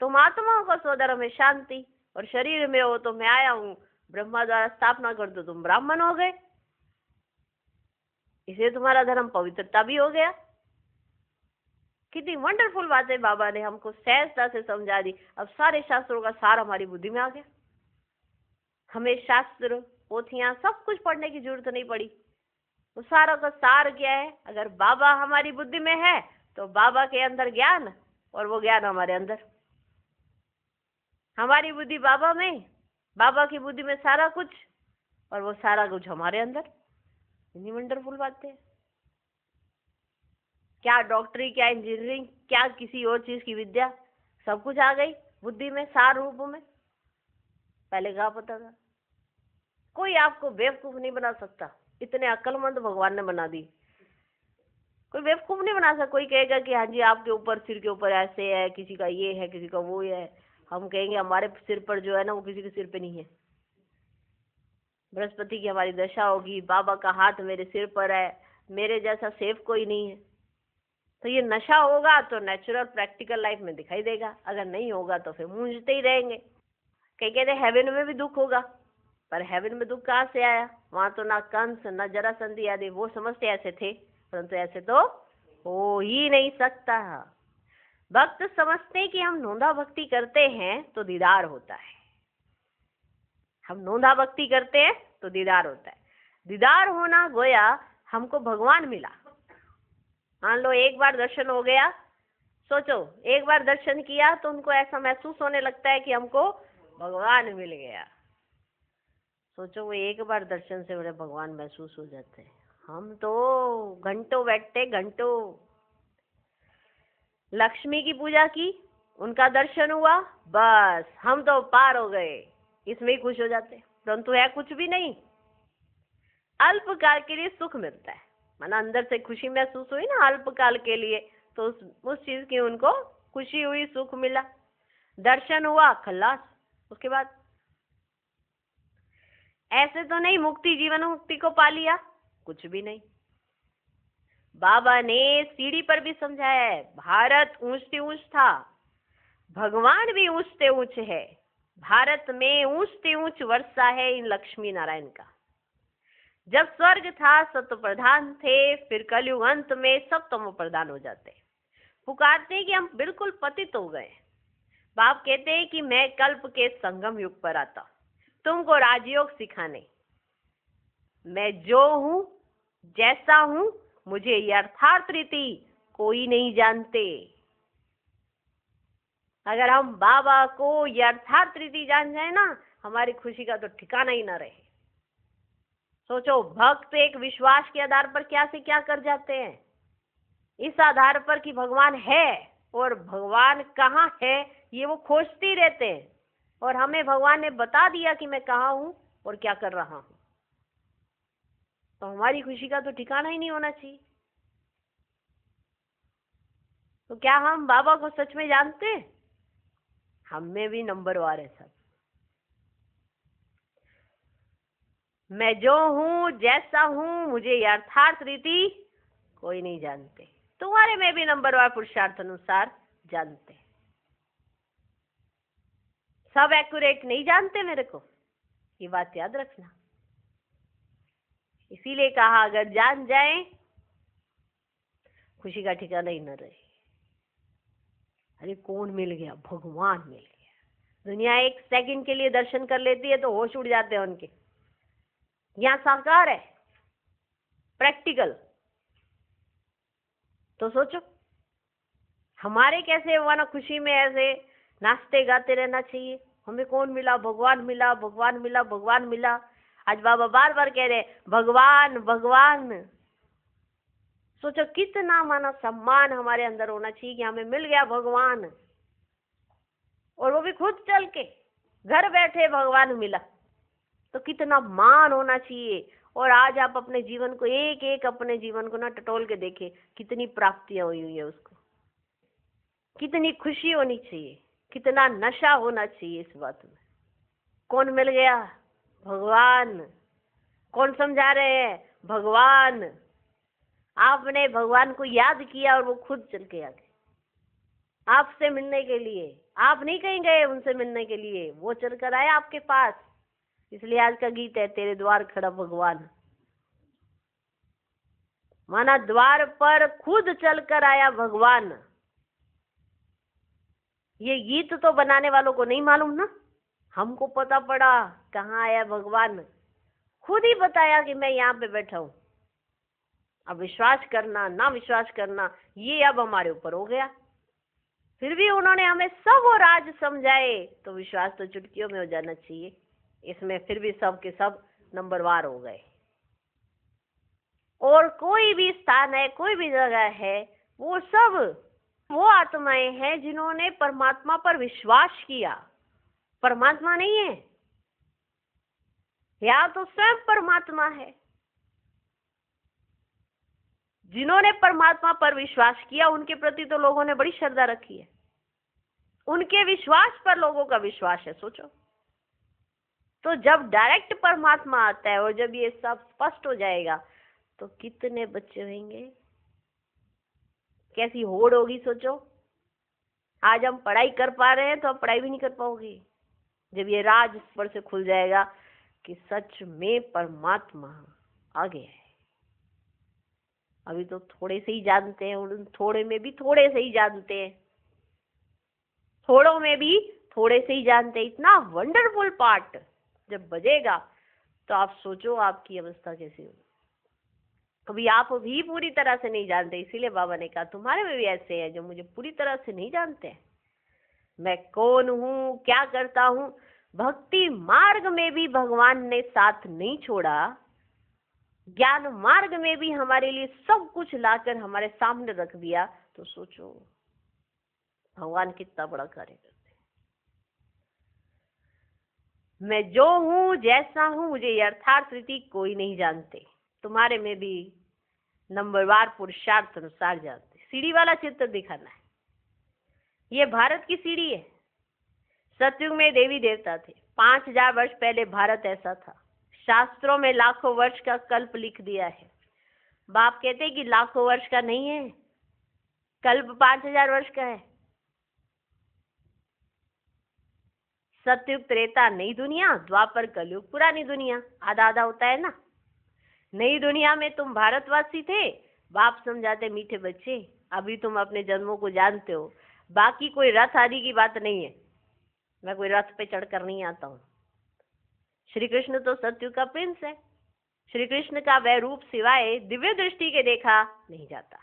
तुम आत्माओं का स्वधर्म है शांति, और शरीर में हो तो मैं आया हूँ, ब्रह्मा द्वारा स्थापना कर दो, तुम ब्राह्मण हो गए। इसे तुम्हारा धर्म पवित्रता भी हो गया। कितनी वंडरफुल बातें बाबा ने हमको सहजता से समझा दी। अब सारे शास्त्रों का सार हमारी बुद्धि में आ गया। हमें शास्त्र, पोथियां, सब कुछ पढ़ने की जरूरत नहीं पड़ी। तो सारा का सार क्या है? अगर बाबा हमारी बुद्धि में है तो बाबा के अंदर ज्ञान, और वो ज्ञान हमारे अंदर। हमारी बुद्धि बाबा में, बाबा की बुद्धि में सारा कुछ, और वो सारा कुछ हमारे अंदर। इतनी वंडरफुल बातें। क्या डॉक्टरी, क्या इंजीनियरिंग, क्या किसी और चीज की विद्या, सब कुछ आ गई बुद्धि में सार रूप में। पहले क्या पता था? कोई आपको बेवकूफ नहीं बना सकता, इतने अक्लमंद भगवान ने बना दी। कोई बेवकूफ नहीं बना सकता। कोई कहेगा कि हाँ जी आपके ऊपर, सिर के ऊपर ऐसे है, किसी का ये है, किसी का वो है। हम कहेंगे हमारे सिर पर जो है ना, वो किसी के सिर पे नहीं है। बृहस्पति की हमारी दशा होगी, बाबा का हाथ मेरे सिर पर है, मेरे जैसा सेफ कोई नहीं है। तो ये नशा होगा तो नेचुरल प्रैक्टिकल लाइफ में दिखाई देगा, अगर नहीं होगा तो फिर मूंझते ही रहेंगे। कई कहते हैं हेवन में भी दुख होगा, पर हेवन में दुख कहाँ से आया? वहां तो ना कंस ना जरासंधी आदि वो समझते ऐसे थे, परंतु ऐसे तो हो ही नहीं सकता। भक्त समझते कि हम नोंदा भक्ति करते हैं तो दीदार होता है। हम नोंदा भक्ति करते हैं तो दीदार होता है। दीदार होना गोया हमको भगवान मिला। मान लो एक बार दर्शन हो गया, सोचो एक बार दर्शन किया तो उनको ऐसा महसूस होने लगता है कि हमको भगवान मिल गया। सोचो वो एक बार दर्शन से बड़े भगवान महसूस हो जाते हैं। हम तो घंटों बैठते, घंटों। लक्ष्मी की पूजा की, उनका दर्शन हुआ, बस हम तो पार हो गए, इसमें ही खुश हो जाते। परंतु है कुछ भी नहीं, अल्पकाल के लिए सुख मिलता है। माना अंदर से खुशी महसूस हुई ना अल्पकाल के लिए, तो उस चीज की उनको खुशी हुई, सुख मिला, दर्शन हुआ, खल्लास। उसके बाद ऐसे तो नहीं मुक्ति, जीवन मुक्ति को पा लिया, कुछ भी नहीं। बाबा ने सीढ़ी पर भी समझाया है, भारत ऊंच से ऊंच था, भगवान भी ऊंच से ऊंच है। भारत में ऊंच से ऊंच वर्षा है इन लक्ष्मी नारायण का। जब स्वर्ग था सत्व प्रधान थे, फिर कलयुग अंत में सब तमो प्रधान हो जाते हैं। पुकारते हैं कि हम बिल्कुल पतित हो गए। बाप कहते हैं कि मैं कल्प के संगम युग पर आता तुमको राजयोग सिखाने। मैं जो हूं जैसा हूं मुझे यथार्थ रीति कोई नहीं जानते। अगर हम बाबा को यथार्थ रीति जान जाए ना, हमारी खुशी का तो ठिकाना ही ना रहे। सोचो, भक्त एक विश्वास के आधार पर क्या से क्या कर जाते हैं, इस आधार पर कि भगवान है और भगवान कहाँ है ये वो खोजते ही रहते हैं। और हमें भगवान ने बता दिया कि मैं कहाँ हूं और क्या कर रहा हूं, तो हमारी खुशी का तो ठिकाना ही नहीं होना चाहिए। तो क्या हम बाबा को सच में जानते हैं? हम में भी नंबरवार है सब। मैं जो हूं जैसा हूं मुझे यथार्थ रीति कोई नहीं जानते। तुम्हारे में भी नंबरवार पुरुषार्थ अनुसार जानते। सब एक्यूरेट नहीं जानते मेरे को, ये बात याद रखना। इसीलिए कहा अगर जान जाए खुशी का ठिकाना ही न रहे। अरे कौन मिल गया? भगवान मिल गया। दुनिया एक सेकंड के लिए दर्शन कर लेती है तो होश उड़ जाते हैं उनके। यहाँ साकार है, प्रैक्टिकल। तो सोचो हमारे कैसे माना खुशी में ऐसे नाचते गाते रहना चाहिए। हमें कौन मिला? भगवान मिला, भगवान मिला, भगवान मिला। आज बाबा बार बार कह रहे भगवान भगवान। सोचो कितना माना सम्मान हमारे अंदर होना चाहिए कि हमें मिल गया भगवान, और वो भी खुद चल के घर बैठे भगवान मिला, तो कितना मान होना चाहिए। और आज आप अपने जीवन को एक एक अपने जीवन को ना टटोल के देखे, कितनी प्राप्तियां हुई है उसको, कितनी खुशी होनी चाहिए, कितना नशा होना चाहिए इस बात में। कौन मिल गया? भगवान। कौन समझा रहे हैं? भगवान। आपने भगवान को याद किया और वो खुद चल के आ गए आपसे मिलने के लिए। आप नहीं कहीं गए उनसे मिलने के लिए, वो चल कर आए आपके पास। इसलिए आज का गीत है तेरे द्वार खड़ा भगवान। माना द्वार पर खुद चलकर आया भगवान। ये गीत तो बनाने वालों को नहीं मालूम ना, हमको पता पड़ा कहाँ आया भगवान। खुद ही बताया कि मैं यहाँ पे बैठा हूं। अब विश्वास करना ना विश्वास करना ये अब हमारे ऊपर हो गया। फिर भी उन्होंने हमें सब वो राज समझाए, तो विश्वास तो चुटकियों में हो जाना चाहिए। इसमें फिर भी सब के सब नंबरवार हो गए। और कोई भी स्थान है, कोई भी जगह है, वो सब वो आत्माएं हैं जिन्होंने परमात्मा पर विश्वास किया। परमात्मा नहीं है, या तो स्वयं परमात्मा है। जिन्होंने परमात्मा पर विश्वास किया उनके प्रति तो लोगों ने बड़ी श्रद्धा रखी है। उनके विश्वास पर लोगों का विश्वास है। सोचो, तो जब डायरेक्ट परमात्मा आता है और जब ये सब स्पष्ट हो जाएगा तो कितने बच्चे होंगे, कैसी होड़ होगी। सोचो, आज हम पढ़ाई कर पा रहे हैं तो अब पढ़ाई भी नहीं कर पाओगे जब ये राज पर से खुल जाएगा कि सच में परमात्मा आ गया है। अभी तो थोड़े से ही जानते हैं, और थोड़े में भी थोड़े से ही जानते हैं, थोड़ों में भी थोड़े से ही जानते हैं। इतना वंडरफुल पार्ट जब बजेगा तो आप सोचो आपकी अवस्था कैसी होगी। कभी आप भी पूरी तरह से नहीं जानते, इसीलिए बाबा ने कहा तुम्हारे में भी ऐसे हैं जो मुझे पूरी तरह से नहीं जानते। मैं कौन हूँ, क्या करता हूँ। भक्ति मार्ग में भी भगवान ने साथ नहीं छोड़ा, ज्ञान मार्ग में भी हमारे लिए सब कुछ लाकर हमारे सामने रख दिया। तो सोचो भगवान कितना बड़ा कार्य करते। मैं जो हूँ जैसा हूँ मुझे यथार्थ रीति कोई नहीं जानते। तुम्हारे में भी नंबरवार पुरुषार्थ अनुसार जानते। सीढ़ी वाला चित्र दिखाना है। ये भारत की सीढ़ी है। सतयुग में देवी देवता थे। 5000 वर्ष पहले भारत ऐसा था। शास्त्रों में लाखों वर्ष का कल्प लिख दिया है। बाप कहते हैं कि लाखों वर्ष का नहीं है, कल्प 5000 वर्ष का है। सतयुग त्रेता नई दुनिया, द्वापर कलयुग पुरानी दुनिया। आधा आधा होता है ना। नई दुनिया में तुम भारतवासी थे, बाप समझाते मीठे बच्चे अभी तुम अपने जन्मों को जानते हो, बाकी कोई रथ आदि की बात नहीं है, मैं कोई रथ पे चढ़कर नहीं आता हूँ। श्री कृष्ण तो सत्युग का प्रिंस है, श्री कृष्ण का वह रूप सिवाय दिव्य दृष्टि के देखा नहीं जाता।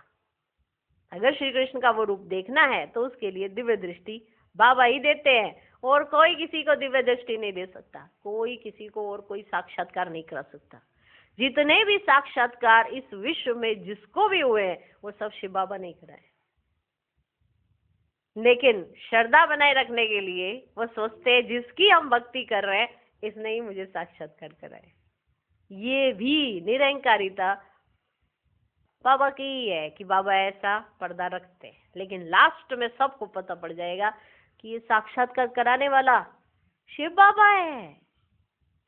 अगर श्री कृष्ण का वो रूप देखना है तो उसके लिए दिव्य दृष्टि बाबा ही देते हैं, और कोई किसी को दिव्य दृष्टि नहीं दे सकता, कोई किसी को और कोई साक्षात्कार नहीं करा सकता। जितने भी साक्षात्कार इस विश्व में जिसको भी हुए हैं वो सब शिव बाबा नहीं कराए, लेकिन श्रद्धा बनाए रखने के लिए वो सोचते हैं जिसकी हम भक्ति कर रहे हैं इसने ही मुझे साक्षात्कार कराए। ये भी निरंकारिता बाबा की ही है कि बाबा ऐसा पर्दा रखते हैं, लेकिन लास्ट में सबको पता पड़ जाएगा कि ये साक्षात्कार कराने वाला शिव बाबा है,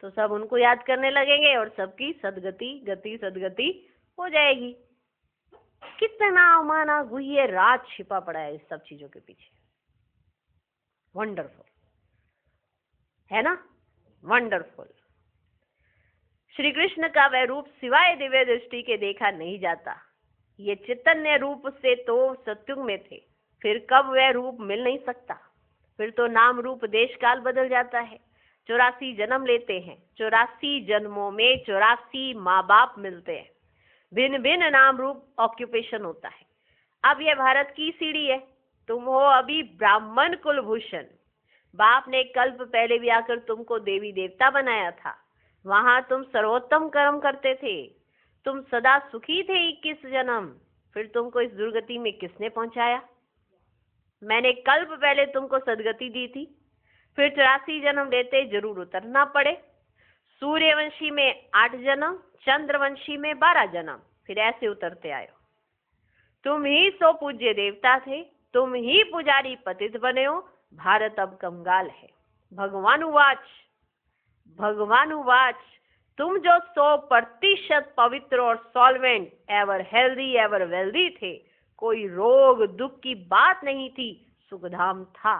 तो सब उनको याद करने लगेंगे और सबकी सदगति हो जाएगी। कितना माना गुह्य राज छिपा पड़ा है इस सब चीजों के पीछे। वंडरफुल है ना, वंडरफुल। श्री कृष्ण का वह रूप सिवाय दिव्य दृष्टि के देखा नहीं जाता। ये चैतन्य रूप से तो सत्युग में थे, फिर कब वह रूप मिल नहीं सकता, फिर तो नाम रूप देश काल बदल जाता है। 84 जन्म लेते हैं, 84 जन्मों में 84 माँ बाप मिलते हैं, भिन्न भिन्न नाम रूप ऑक्यूपेशन होता है। अब यह भारत की सीढ़ी है, तुम हो अभी ब्राह्मण कुलभूषण, बाप ने कल्प पहले भी आकर तुमको देवी देवता बनाया था, वहां तुम सर्वोत्तम कर्म करते थे, तुम सदा सुखी थे 21 जन्म, फिर तुमको इस दुर्गति में किसने पहुंचाया? मैंने कल्प पहले तुमको सदगति दी थी, फिर 84 जन्म लेते जरूर उतरना पड़े। सूर्यवंशी में 8 जन्म, चंद्रवंशी में 12 जन्म, फिर ऐसे उतरते आयो। तुम ही सो पूज्य देवता थे, तुम ही पुजारी पतित बने हो, भारत अब कंगाल है। भगवान उवाच, तुम जो 100% पवित्र और solvent, ever healthy ever wealthy थे, कोई रोग दुख की बात नहीं थी, सुखधाम था।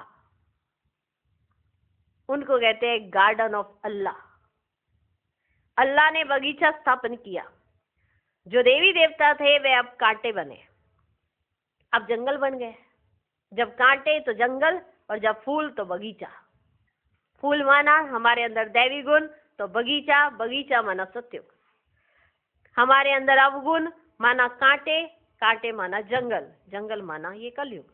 उनको कहते हैं गार्डन ऑफ अल्लाह। अल्लाह ने बगीचा स्थापन किया। जो देवी देवता थे वे अब कांटे बने, अब जंगल बन गए। जब कांटे तो जंगल, और जब फूल तो बगीचा। फूल माना हमारे अंदर दैवी गुण, तो बगीचा माना सत्युग। हमारे अंदर अवगुण माना कांटे, कांटे माना जंगल माना ये कलयुग।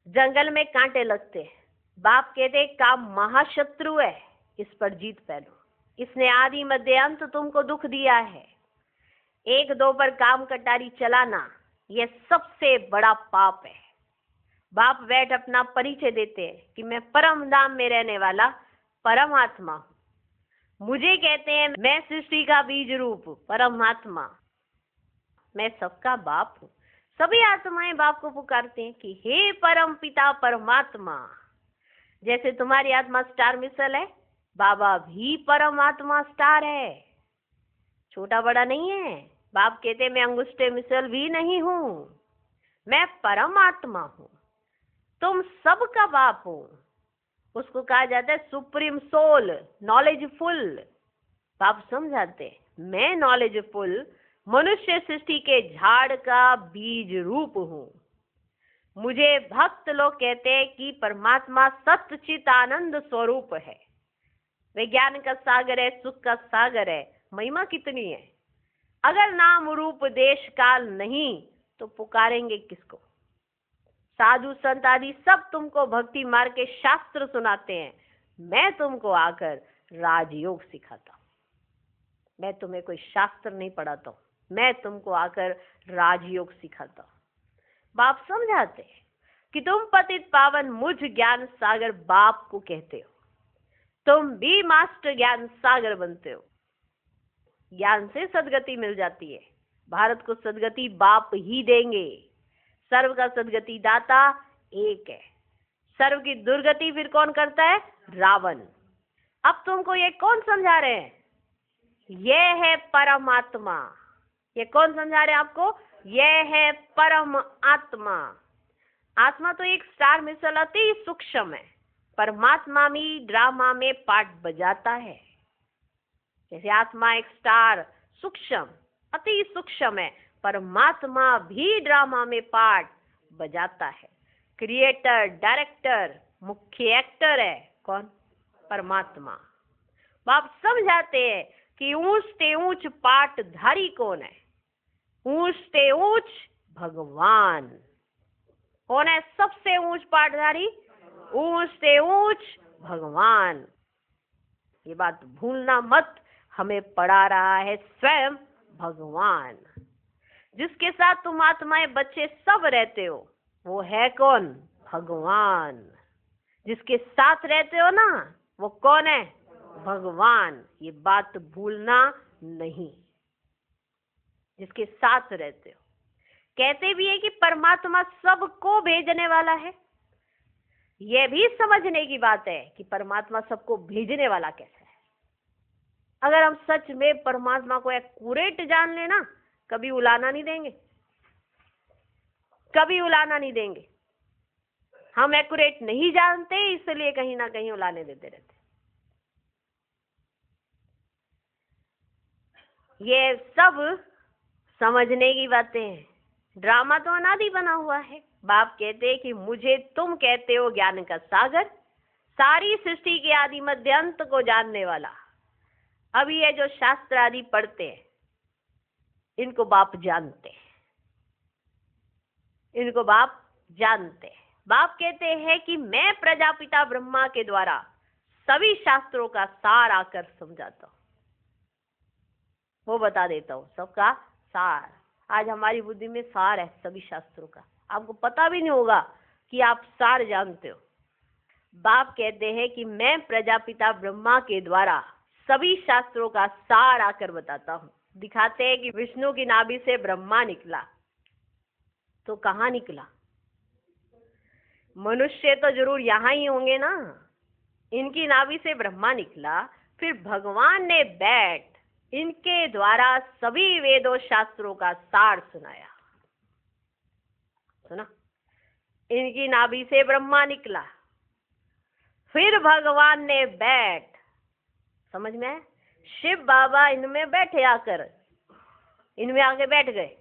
जंगल में कांटे लगते हैं, बाप कहते काम महाशत्रु है, इस पर जीत पहनो, इसने आदि मध्य अंत तुमको दुख दिया है। 1-2 पर काम कटारी चलाना यह सबसे बड़ा पाप है। बाप बैठ अपना परिचय देते हैं कि मैं परम धाम में रहने वाला परमात्मा हूं। मुझे कहते हैं मैं सृष्टि का बीज रूप परमात्मा, मैं सबका बाप हूं। सभी आत्माएं बाप को पुकारते हैं कि हे परम पिता परमात्मा। जैसे तुम्हारी आत्मा स्टार मिसल है, बाबा भी परमात्मा स्टार है, छोटा बड़ा नहीं है। बाप कहते मैं अंगुष्ठे मिसल भी नहीं हूं, मैं परमात्मा हूं, तुम सबका बाप हो। उसको कहा जाता है सुप्रीम सोल, नॉलेजफुल। बाप समझाते मैं नॉलेजफुल मनुष्य सृष्टि के झाड़ का बीज रूप हूं। मुझे भक्त लोग कहते हैं कि परमात्मा सच्चित आनंद स्वरूप है, विज्ञान का सागर है, सुख का सागर है। महिमा कितनी है। अगर नाम रूप देश काल नहीं तो पुकारेंगे किसको? साधु संत आदि सब तुमको भक्ति मार्ग के शास्त्र सुनाते हैं, मैं तुमको आकर राजयोग सिखाता हूं। मैं तुम्हें कोई शास्त्र नहीं पढ़ाता हूं, मैं तुमको आकर राजयोग सिखाता हूं। बाप समझाते हैं कि तुम पतित पावन मुझ ज्ञान सागर बाप को कहते हो, तुम भी मास्टर ज्ञान सागर बनते हो। ज्ञान से सदगति मिल जाती है। भारत को सदगति बाप ही देंगे। सर्व का सदगति दाता एक है, सर्व की दुर्गति फिर कौन करता है? रावण। अब तुमको ये कौन समझा रहे हैं? ये है परमात्मा। ये कौन समझा रहे हैं आपको? ये है परम आत्मा। आत्मा तो एक स्टार मिसल अति सूक्ष्म है, परमात्मा भी ड्रामा में पार्ट बजाता है। जैसे आत्मा एक स्टार सूक्ष्म, अति सूक्ष्म है, परमात्मा भी ड्रामा में पार्ट बजाता है। क्रिएटर, डायरेक्टर, मुख्य एक्टर है कौन? परमात्मा। आप समझाते हैं कि ऊंच से ऊंच पाटधारी कौन है? ऊंच से ऊंच भगवान। कौन है सबसे ऊंच पाटधारी? ऊंच से ऊंच भगवान। ये बात भूलना मत, हमें पढ़ा रहा है स्वयं भगवान। जिसके साथ तुम आत्माएं बच्चे सब रहते हो वो है कौन? भगवान। जिसके साथ रहते हो ना वो कौन है? भगवान। ये बात भूलना नहीं। जिसके साथ रहते हो। कहते भी है कि परमात्मा सबको भेजने वाला है। यह भी समझने की बात है कि परमात्मा सबको भेजने वाला कैसा है। अगर हम सच में परमात्मा को एक्यूरेट जान लेना, कभी उलाना नहीं देंगे, कभी उलाना नहीं देंगे। हम एक्यूरेट नहीं जानते, इसलिए कहीं ना कहीं उलाने देते रहते। ये सब समझने की बातें हैं। ड्रामा तो अनादि बना हुआ है। बाप कहते हैं कि मुझे तुम कहते हो ज्ञान का सागर, सारी सृष्टि के आदि मध्य अंत को जानने वाला। अभी ये जो शास्त्र आदि पढ़ते हैं इनको बाप जानते हैं, इनको बाप जानते हैं। बाप कहते हैं कि मैं प्रजापिता ब्रह्मा के द्वारा सभी शास्त्रों का सार आकर समझाता हूं, वो बता देता हूं सबका सार। आज हमारी बुद्धि में सार है सभी शास्त्रों का, आपको पता भी नहीं होगा कि आप सार जानते हो। बाप कहते हैं कि मैं प्रजापिता ब्रह्मा के द्वारा सभी शास्त्रों का सार आकर बताता हूं। दिखाते हैं कि विष्णु की नाभि से ब्रह्मा निकला, तो कहाँ निकला? मनुष्य तो जरूर यहाँ ही होंगे ना। इनकी नाभि से ब्रह्मा निकला, फिर भगवान ने बैठ इनके द्वारा सभी वेदों शास्त्रों का सार सुनाया। सुना? इनकी नाभि से ब्रह्मा निकला, फिर भगवान ने बैठ, समझ में है? शिव बाबा इनमें बैठे, आकर इनमें आके बैठ गए।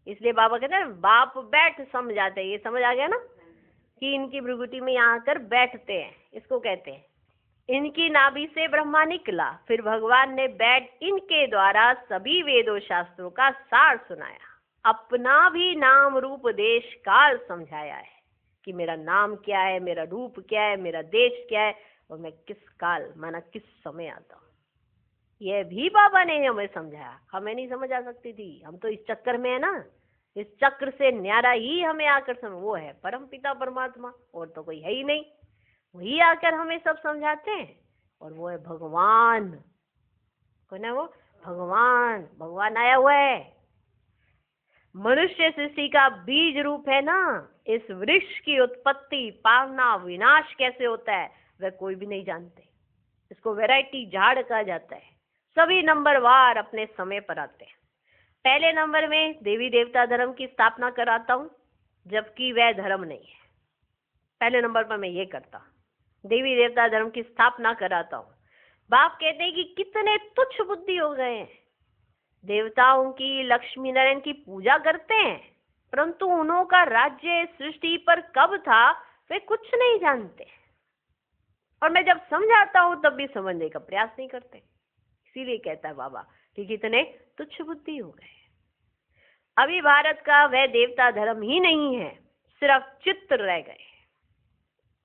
इसलिए बाबा कहते हैं बाप बैठ समझाते। ये समझ आ गया ना कि इनकी भृगुटी में यहाँ आकर बैठते हैं, इसको कहते हैं। इनकी नाभि से ब्रह्मा निकला, फिर भगवान ने बैठ इनके द्वारा सभी वेदों शास्त्रों का सार सुनाया। अपना भी नाम रूप देश काल समझाया है कि मेरा नाम क्या है, मेरा रूप क्या है, मेरा देश क्या है, और मैं किस काल माना किस समय आता हूँ। यह भी बाबा ने हमें समझाया। हमें नहीं समझ आ सकती थी, हम तो इस चक्कर में है ना। इस चक्र से न्यारा ही हमें आकर समझ, वो है परम पिता परमात्मा, और तो कोई है ही नहीं। वही आकर हमें सब समझाते हैं, और वो है भगवान। कौन है वो? भगवान। भगवान आया हुआ है। मनुष्य सृष्टि का बीज रूप है ना। इस वृक्ष की उत्पत्ति, पालना, विनाश कैसे होता है वह कोई भी नहीं जानते। इसको वैरायटी झाड़ कहा जाता है। सभी नंबरवार अपने समय पर आते हैं। पहले नंबर में देवी देवता धर्म की स्थापना कराता हूँ, जबकि वह धर्म नहीं है। पहले नंबर पर मैं ये करता हूँ, देवी देवता धर्म की स्थापना कराता हूँ। बाप कहते हैं कि कितने तुच्छ बुद्धि हो गए हैं। देवताओं की, लक्ष्मी नारायण की पूजा करते हैं, परंतु उन्हों का राज्य सृष्टि पर कब था वे कुछ नहीं जानते। और मैं जब समझाता हूँ तब भी समझने का प्रयास नहीं करते। इसीलिए कहता है बाबा कि कितने तुच्छ बुद्धि हो गए। अभी भारत का वह देवता धर्म ही नहीं है, सिर्फ चित्र रह गए।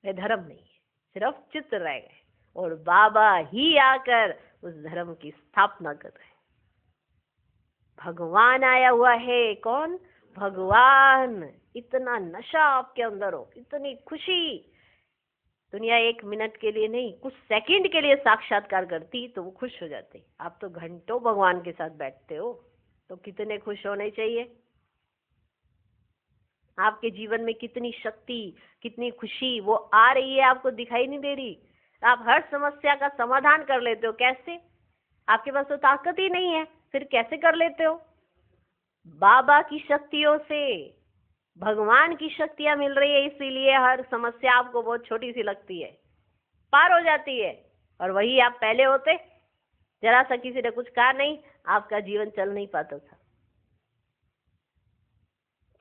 वह धर्म नहीं है, सिर्फ चित्र रह गए, और बाबा ही आकर उस धर्म की स्थापना कर रहे हैं। भगवान आया हुआ है। कौन? भगवान। इतना नशा आपके अंदर हो, इतनी खुशी। दुनिया 1 मिनट के लिए नहीं, कुछ सेकंड के लिए साक्षात्कार करती तो वो खुश हो जाती। आप तो घंटों भगवान के साथ बैठते हो, तो कितने खुश होने चाहिए। आपके जीवन में कितनी शक्ति, कितनी खुशी वो आ रही है, आपको दिखाई नहीं दे रही। आप हर समस्या का समाधान कर लेते हो। कैसे? आपके पास तो ताकत ही नहीं है, फिर कैसे कर लेते हो? बाबा की शक्तियों से, भगवान की शक्तियां मिल रही है, इसीलिए हर समस्या आपको बहुत छोटी सी लगती है, पार हो जाती है। और वही आप पहले होते जरा सा किसी ने कुछ कहा नहीं, आपका जीवन चल नहीं पाता था,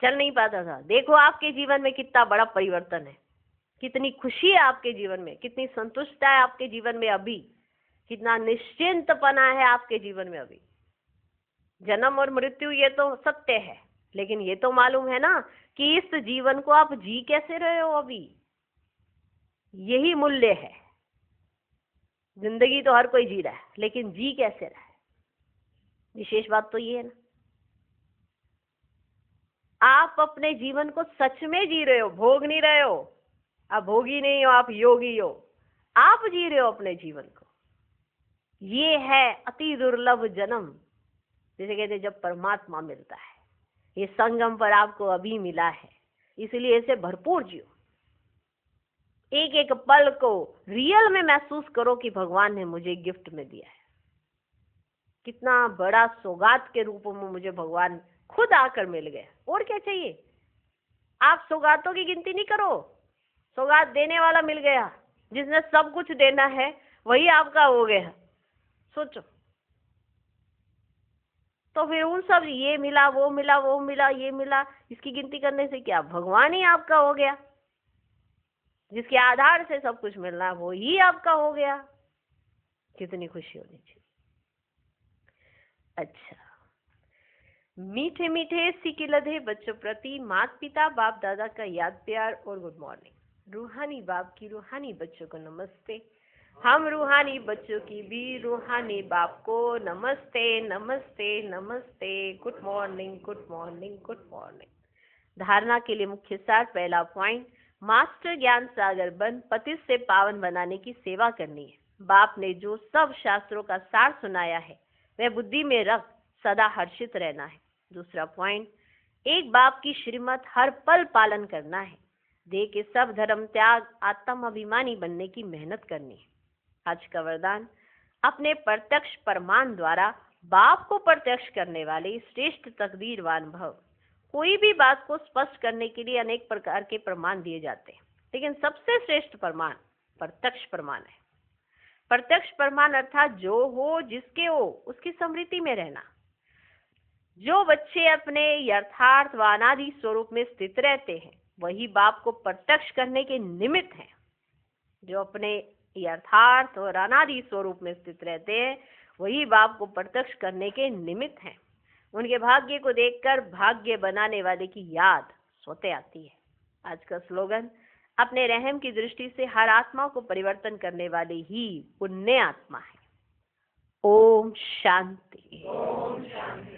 चल नहीं पाता था। देखो आपके जीवन में कितना बड़ा परिवर्तन है, कितनी खुशी है आपके जीवन में, कितनी संतुष्टता है आपके जीवन में अभी, कितना निश्चिंतपना है आपके जीवन में अभी। जन्म और मृत्यु ये तो सत्य है, लेकिन ये तो मालूम है ना कि इस जीवन को आप जी कैसे रहे हो अभी, यही मूल्य है। जिंदगी तो हर कोई जी रहा है, लेकिन जी कैसे रहा है, विशेष बात तो ये है ना। आप अपने जीवन को सच में जी रहे हो, भोग नहीं रहे हो। आप भोगी नहीं हो, आप योगी हो, आप जी रहे हो अपने जीवन को। ये है अति दुर्लभ जन्म, जैसे कहते जब परमात्मा मिलता है। ये संगम पर आपको अभी मिला है, इसलिए इसे भरपूर जियो। एक एक पल को रियल में महसूस करो कि भगवान ने मुझे गिफ्ट में दिया है, कितना बड़ा सौगात के रूप में मुझे भगवान खुद आकर मिल गया। और क्या चाहिए? आप सौगातों की गिनती नहीं करो, सौगात देने वाला मिल गया, जिसने सब कुछ देना है वही आपका हो गया। सोचो तो फिर उन सब ये मिला, वो मिला, वो मिला, ये मिला, इसकी गिनती करने से क्या, भगवान ही आपका हो गया। जिसके आधार से सब कुछ मिलना वो ही आपका हो गया। कितनी खुशी होनी चाहिए। अच्छा, मीठे मीठे सिके लधे बच्चों प्रति माता पिता बाप दादा का याद प्यार और गुड मॉर्निंग। रूहानी बाप की रूहानी बच्चों को नमस्ते। हम रूहानी बच्चों की भी रूहानी बाप को नमस्ते नमस्ते नमस्ते। Good morning good morning good morning. धारणा के लिए मुख्य सार, पहला पॉइंट, मास्टर ज्ञान सागर बन पतित से पावन बनाने की सेवा करनी है। बाप ने जो सब शास्त्रों का सार सुनाया है वह बुद्धि में रख सदा हर्षित रहना है। दूसरा पॉइंट, एक बाप की श्रीमत हर पल पालन करना है। देह के सब धर्म त्याग आत्म अभिमानी बनने की मेहनत करनी है। आज का वरदान, अपने प्रत्यक्ष प्रमाण द्वारा बाप को प्रत्यक्ष करने वाले श्रेष्ठ तकदीरवान भव। कोई भी बात को स्पष्ट करने के लिए अनेक प्रकार के प्रमाण दिए जाते हैं, लेकिन सबसे श्रेष्ठ प्रमाण प्रत्यक्ष प्रमाण है। प्रत्यक्ष प्रमाण अर्थात जो हो जिसके हो उसकी स्मृति में रहना। जो बच्चे अपने यथार्थ व अनादि स्वरूप में स्थित रहते हैं वही बाप को प्रत्यक्ष करने के निमित्त हैं। जो अपने यथार्थ और अनादि स्वरूप में स्थित रहते हैं वही बाप को प्रत्यक्ष करने के निमित्त हैं। उनके भाग्य को देखकर भाग्य बनाने वाले की याद स्वतः आती है। आज का स्लोगन, अपने रहम की दृष्टि से हर आत्मा को परिवर्तन करने वाले ही पुण्य आत्मा है। ओम शांति। ओम शांति।